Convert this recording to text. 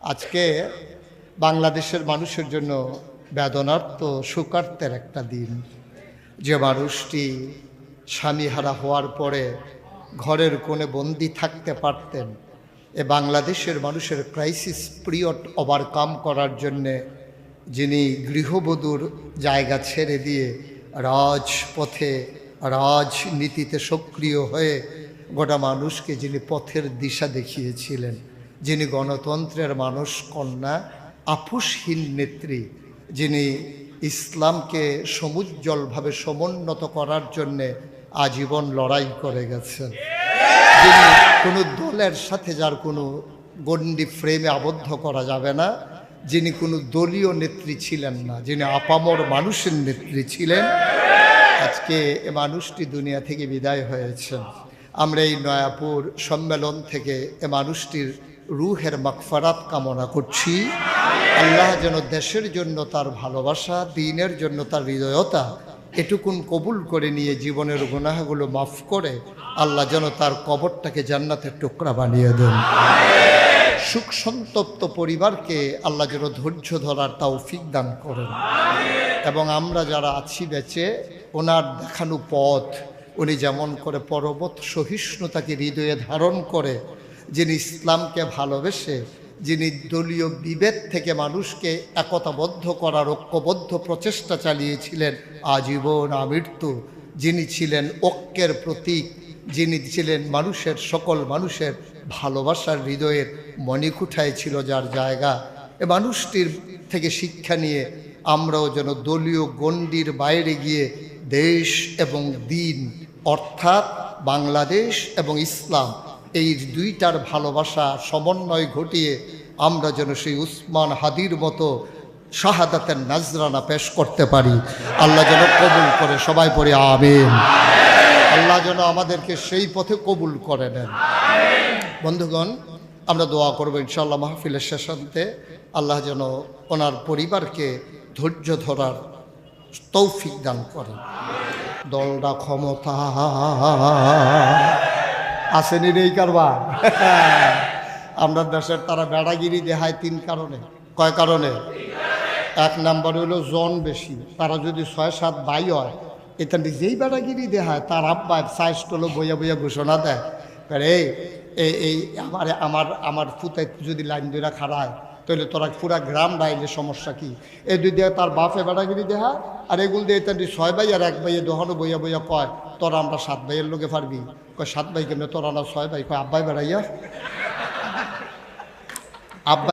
আজকে বাংলাদেশের মানুষের জন্য বেদনার্ত শোকার্তের একটা দিন। যে মানুষটি স্বামীহারা হওয়ার পরে ঘরের কোণে বন্দি থাকতে পারতেন, এ বাংলাদেশের মানুষের ক্রাইসিস পিরিয়ড ওভারকাম করার জন্যে যিনি গৃহবধূর জায়গা ছেড়ে দিয়ে রাজপথে রাজনীতিতে সক্রিয় হয়ে গোটা মানুষকে যিনি পথের দিশা দেখিয়েছিলেন, যিনি গণতন্ত্রের মানুষ কন্যা, আপোষহীন নেত্রী, যিনি ইসলামকে সমুজ্জ্বলভাবে সমুন্নত করার জন্যে আজীবন লড়াই করে গেছেন, যিনি কোনো দলের সাথে যার কোনো গণ্ডি ফ্রেমে আবদ্ধ করা যাবে না, যিনি কোনো দলীয় নেত্রী ছিলেন না, যিনি আপামর মানুষের নেত্রী ছিলেন, আজকে এ মানুষটি দুনিয়া থেকে বিদায় হয়েছেন। আমরা এই নয়াপুর সম্মেলন থেকে এ মানুষটির রুহের মাগফিরাত কামনা করছি। আল্লাহ যেন দেশের জন্য তার ভালোবাসা, দ্বীনের জন্য তার হৃদয়তা এটুকুন কবুল করে নিয়ে জীবনের গুনাহগুলো মাফ করে আল্লাহ যেন তার কবরটাকে জান্নাতের টুকরা বানিয়ে দেন। সুখ সন্তপ্ত পরিবারকে আল্লাহ যেন ধৈর্য ধরার তৌফিক দান করেন। এবং আমরা যারা আছি বেঁচে, ওনার দেখানো পথ, উনি যেমন করে পরবত সহিষ্ণুতাকে হৃদয়ে ধারণ করে, যিনি ইসলামকে ভালোবেসে, যিনি দলীয় বিভেদ থেকে মানুষকে একতাবদ্ধ করার ঐক্যবদ্ধ প্রচেষ্টা চালিয়েছিলেন আজীবন আমৃত্যু, যিনি ছিলেন ঐক্যের প্রতীক, যিনি ছিলেন মানুষের সকল মানুষের ভালোবাসার হৃদয়ের মণিকুঠায় ছিল যার জায়গা, এ মানুষটির থেকে শিক্ষা নিয়ে আমরাও যেন দলীয় গণ্ডির বাইরে গিয়ে দেশ এবং দ্বীন অর্থাৎ বাংলাদেশ এবং ইসলাম এই দুইটার ভালোবাসা সমন্বয় ঘটিয়ে আমরা যেন সেই উসমান হাদির মতো শাহাদাতের নাজরানা পেশ করতে পারি। আল্লাহ যেন কবুল করে, সবাই পড়ে আমিন। আল্লাহ যেন আমাদেরকে সেই পথে কবুল করে নেন। বন্ধুগণ, আমরা দোয়া করবো ইনশাআল্লাহ মাহফিলের শেষান্তে আল্লাহ যেন ওনার পরিবারকে ধৈর্য ধরার তৌফিক দান করেন। দলটা ক্ষমতা আসেনি এই কারবার আমরা দেশের তারা বেড়াগিরি দেখায় তিন কারণে। কয় কারণে? এক নাম্বার হলো জন বেশি, তারা যদি 6-7 ভাই হয়, এটা যেই বেড়াগিরি দেখায় তার আব্বা সাইজটলো বইয়া বইয়া ঘোষণা দেয়, এই এই আমার ফুতায় যদি লাইন দুইরা খাড়ায় তাহলে তোরা পুরা গ্রাম বাইলে সমস্যা কি? এই দুই দিয়ে তার বাপে বেড়াগিরি দেহা, আর এগুলো দিয়ে তার 6 ভাই আর 1 ভাইয়ে দোহানো বইয়া বইয়া কয় তোরা আমরা 7 ভাইয়ের লোকে পারবি। কয় 7 ভাই কেমনে? তোরা না 6 ভাই। কয় আব্বাই বেড়াইয়া আব্বা